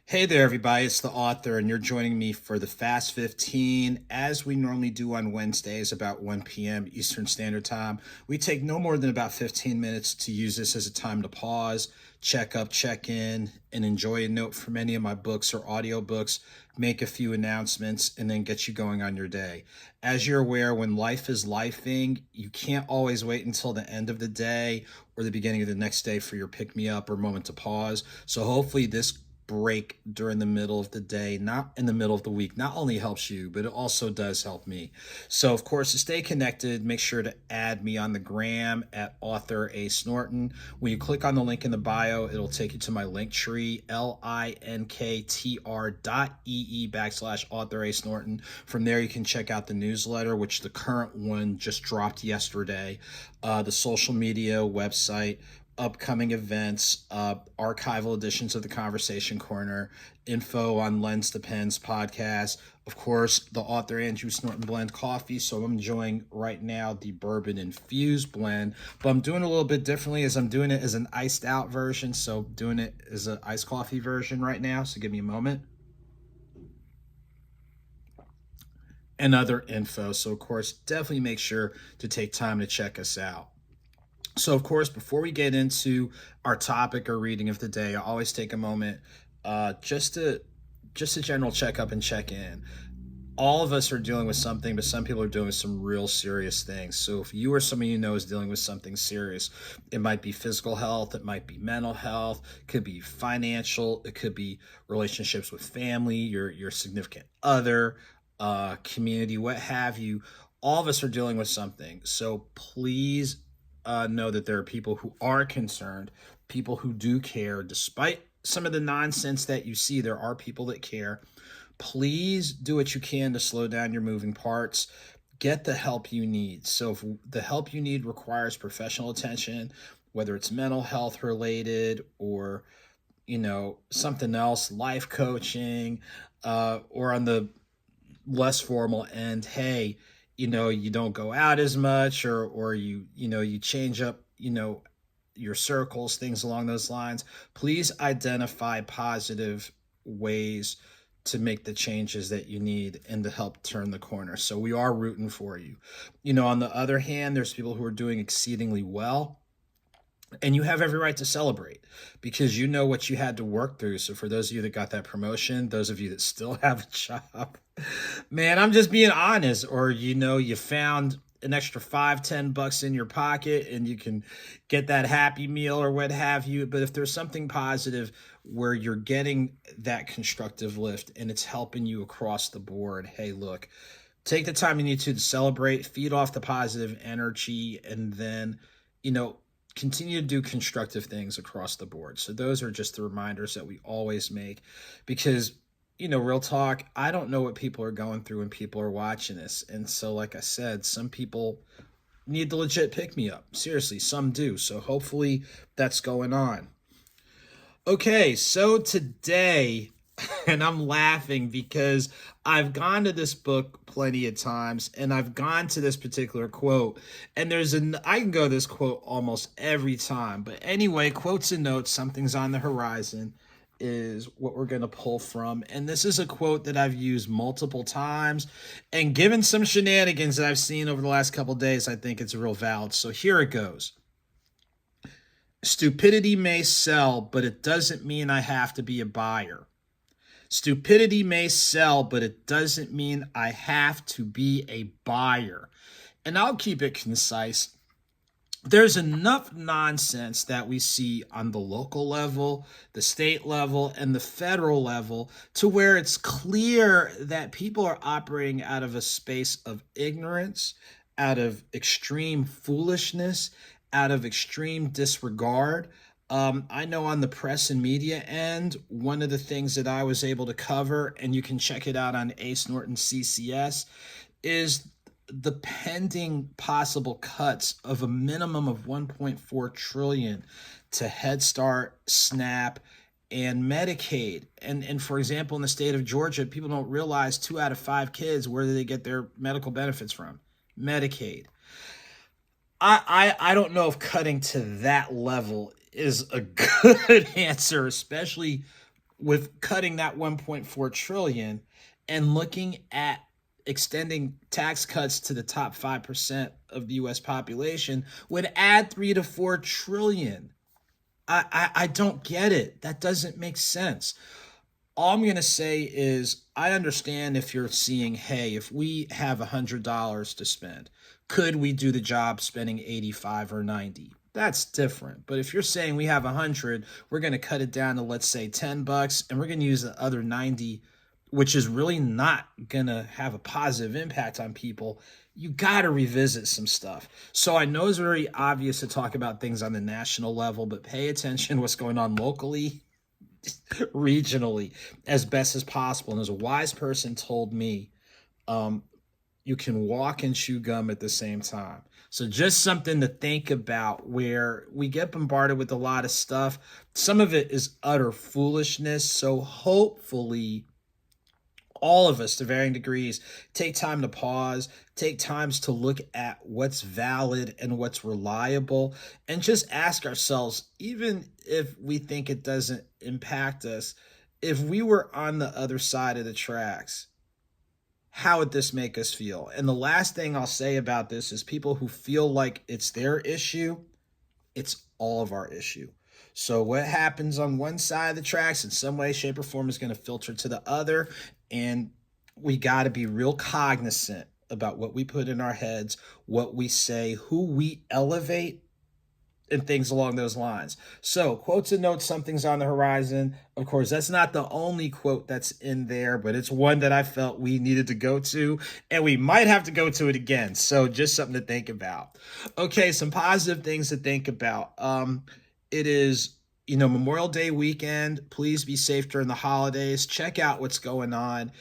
Hey there, everybody. It's the author, and you're joining me for the Fast 15, as we normally do on Wednesdays about 1 p.m. Eastern Standard Time. We take no more than about 15 minutes to use this as a time to pause, check up, check in, and enjoy a note from any of my books or audiobooks, make a few announcements, and then get you going on your day. As you're aware, when life is lifing, you can't always wait until the end of the day or the beginning of the next day for your pick-me-up or moment to pause. So hopefully this break during the middle of the day, not in the middle of the week, not only helps you, but it also does help me. So, of course, to stay connected, make sure to add me on the gram at AuthorASnorton. When you click on the link in the bio, it'll take you to my Linktree, linktr.ee/AuthorASnorton. From there, you can check out the newsletter, which the current one just dropped yesterday, the social media website, upcoming events, archival editions of the Conversation Corner, info on Lens Depends podcast, of course, the Author Andrew Snorton blend coffee. So I'm enjoying right now the bourbon infused blend, but I'm doing it a little bit differently as I'm doing it as an iced out version. So doing it as an iced coffee version right now. So give me a moment. And other info. So of course, definitely make sure to take time to check us out. So, of course, before we get into our topic or reading of the day, I always take a moment just a general checkup and check in. All of us are dealing with something, but some people are doing some real serious things. So if you or someone you know is dealing with something serious, it might be physical health, it might be mental health, it could be financial, it could be relationships with family, your significant other, community, what have you. All of us are dealing with something. So please know that there are people who are concerned, people who do care, despite some of the nonsense that you see. There are people that care. Please do what you can to slow down your moving parts. Get the help you need. So if the help you need requires professional attention, whether it's mental health related or something else, life coaching, or on the less formal end, hey, you don't go out as much, or you change up, your circles, things along those lines. Please identify positive ways to make the changes that you need and to help turn the corner. So we are rooting for you. On the other hand, there's people who are doing exceedingly well, and you have every right to celebrate because you know what you had to work through. So for those of you that got that promotion, those of you that still have a job, man, I'm just being honest. Or you found an extra $5-10 in your pocket and you can get that happy meal or what have you. But if there's something positive where you're getting that constructive lift and it's helping you across the board, hey, look, take the time you need to celebrate, feed off the positive energy, and then continue to do constructive things across the board. So those are just the reminders that we always make because, real talk, I don't know what people are going through when people are watching this. And so, like I said, some people need the legit pick me up. Seriously, some do. So hopefully that's going on. Okay, so today, and I'm laughing because I've gone to this book plenty of times and I've gone to this particular quote, and I can go to this quote almost every time. But anyway, quotes and notes, something's on the horizon is what we're going to pull from. And this is a quote that I've used multiple times, and given some shenanigans that I've seen over the last couple of days, I think it's real valid. So here it goes. Stupidity may sell, but it doesn't mean I have to be a buyer. Stupidity may sell, but it doesn't mean I have to be a buyer. And I'll keep it concise. There's enough nonsense that we see on the local level, the state level, and the federal level to where it's clear that people are operating out of a space of ignorance, out of extreme foolishness, out of extreme disregard. I know on the press and media end, one of the things that I was able to cover, and you can check it out on Ace Norton CCS, is the pending possible cuts of a minimum of 1.4 trillion to Head Start, SNAP, and Medicaid. And for example, in the state of Georgia, people don't realize 2 out of 5 kids, where do they get their medical benefits from? Medicaid. I don't know if cutting to that level is a good answer, especially with cutting that 1.4 trillion and looking at extending tax cuts to the top 5% of the US population would add 3 to 4 trillion. I don't get it. That doesn't make sense. All I'm going to say is I understand if you're seeing, hey, if we have $100 to spend, could we do the job spending 85 or 90? That's different. But if you're saying we have 100, we're going to cut it down to, let's say, $10, and we're going to use the other 90, which is really not going to have a positive impact on people, you got to revisit some stuff. So I know it's very obvious to talk about things on the national level, but pay attention to what's going on locally, regionally, as best as possible. And as a wise person told me, you can walk and chew gum at the same time. So just something to think about, where we get bombarded with a lot of stuff. Some of it is utter foolishness. So hopefully all of us, to varying degrees, take time to pause, take times to look at what's valid and what's reliable, and just ask ourselves, even if we think it doesn't impact us, if we were on the other side of the tracks, how would this make us feel? And the last thing I'll say about this is people who feel like it's their issue, it's all of our issue. So what happens on one side of the tracks in some way, shape, or form is going to filter to the other. And we got to be real cognizant about what we put in our heads, what we say, who we elevate, and things along those lines. So quotes and notes, something's on the horizon. Of course, that's not the only quote that's in there, but it's one that I felt we needed to go to, and we might have to go to it again. So just something to think about. Okay, some positive things to think about. It is, Memorial Day weekend. Please be safe during the holidays. Check out what's going on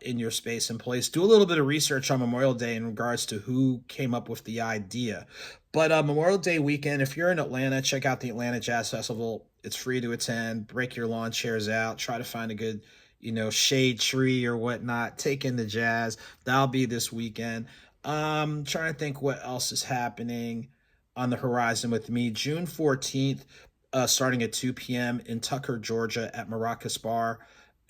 in your space and place. Do a little bit of research on Memorial Day in regards to who came up with the idea. But Memorial Day weekend, if you're in Atlanta, check out the Atlanta Jazz Festival. It's free to attend. Break your lawn chairs out. Try to find a good, shade tree or whatnot. Take in the jazz. That'll be this weekend. Trying to think what else is happening on the horizon with me. June 14th, starting at 2 p.m. in Tucker, Georgia at Maracas Bar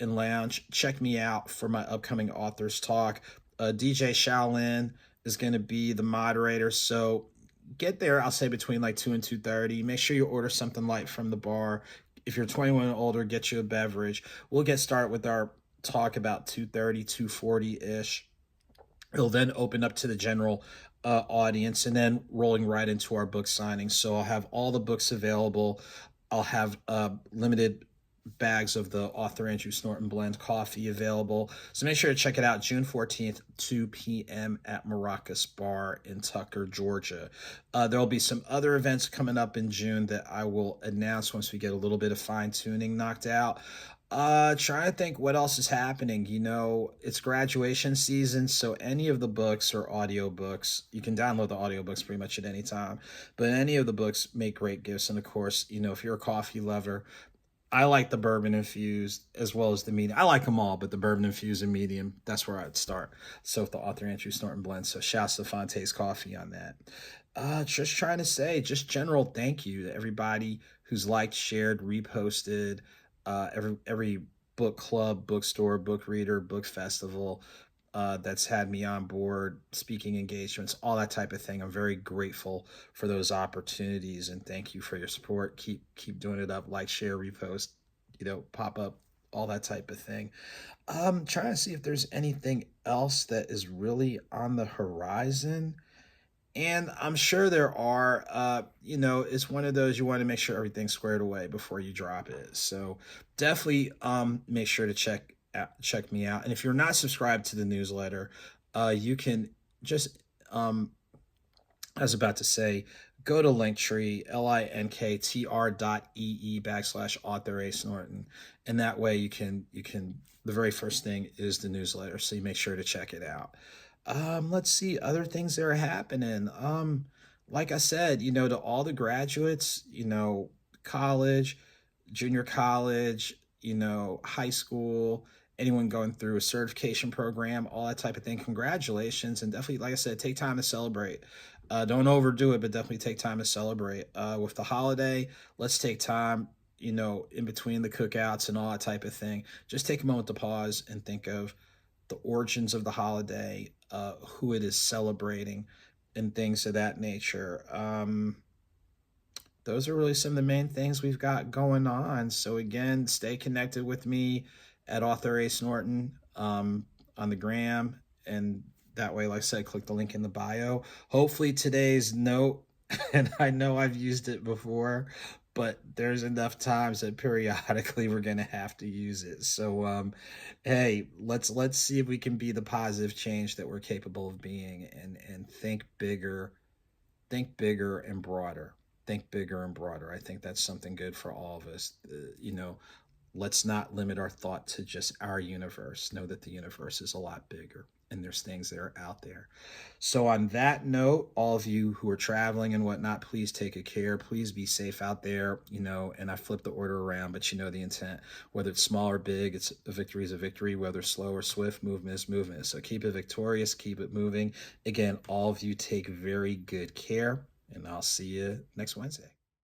and Lounge. Check me out for my upcoming authors talk. DJ Shaolin is going to be the moderator. So get there, I'll say between like 2 and 2:30. Make sure you order something light from the bar. If you're 21 and older, get you a beverage. We'll get started with our talk about 2:30, 2:40-ish. It'll then open up to the general audience, and then rolling right into our book signing. So I'll have all the books available. I'll have limited bags of the AuthorASnorton blend coffee available. So make sure to check it out. June 14th, 2 p.m. at Maracas Bar in Tucker, Georgia. There'll be some other events coming up in June that I will announce once we get a little bit of fine tuning knocked out. Trying to think what else is happening. It's graduation season, so any of the books or audiobooks, you can download the audiobooks pretty much at any time, but any of the books make great gifts. And of course, if you're a coffee lover, I like the bourbon infused as well as the medium. I like them all, but the bourbon infused and medium, that's where I'd start. So with the AuthorASnorton blend. So shouts to Fonte's Coffee on that. Just trying to say, just general thank you to everybody who's liked, shared, reposted, every book club, bookstore, book reader, book festival that's had me on board, speaking engagements, all that type of thing. I'm very grateful for those opportunities, and thank you for your support. Keep doing it up, like, share, repost, pop up, all that type of thing. I'm trying to see if there's anything else that is really on the horizon. And I'm sure there are. It's one of those, you want to make sure everything's squared away before you drop it. So definitely make sure to check me out. And if you're not subscribed to the newsletter, you can just, I was about to say, go to Linktree, linktr.ee/AuthorASnorton. And that way you can, the very first thing is the newsletter. So you make sure to check it out. Let's see other things that are happening. Like I said, to all the graduates, college, junior college, high school, anyone going through a certification program, all that type of thing. Congratulations. And definitely, like I said, take time to celebrate. Don't overdo it, but definitely take time to celebrate. With the holiday, let's take time in between the cookouts and all that type of thing, just take a moment to pause and think of the origins of the holiday, who it is celebrating, and things of that nature. Those are really some of the main things we've got going on. So again, stay connected with me at AuthorASnorton on the gram, and that way, like I said, click the link in the bio. Hopefully today's note, and I know I've used it before, but there's enough times that periodically we're gonna have to use it. So hey, let's see if we can be the positive change that we're capable of being, and think bigger and broader. Think bigger and broader. I think that's something good for all of us. Let's not limit our thought to just our universe. Know that the universe is a lot bigger, and there's things that are out there. So, on that note, all of you who are traveling and whatnot, please take a care. Please be safe out there. And I flipped the order around, but you know the intent. Whether it's small or big, it's a victory is a victory. Whether slow or swift, movement is movement. So, keep it victorious, keep it moving. Again, all of you take very good care, and I'll see you next Wednesday.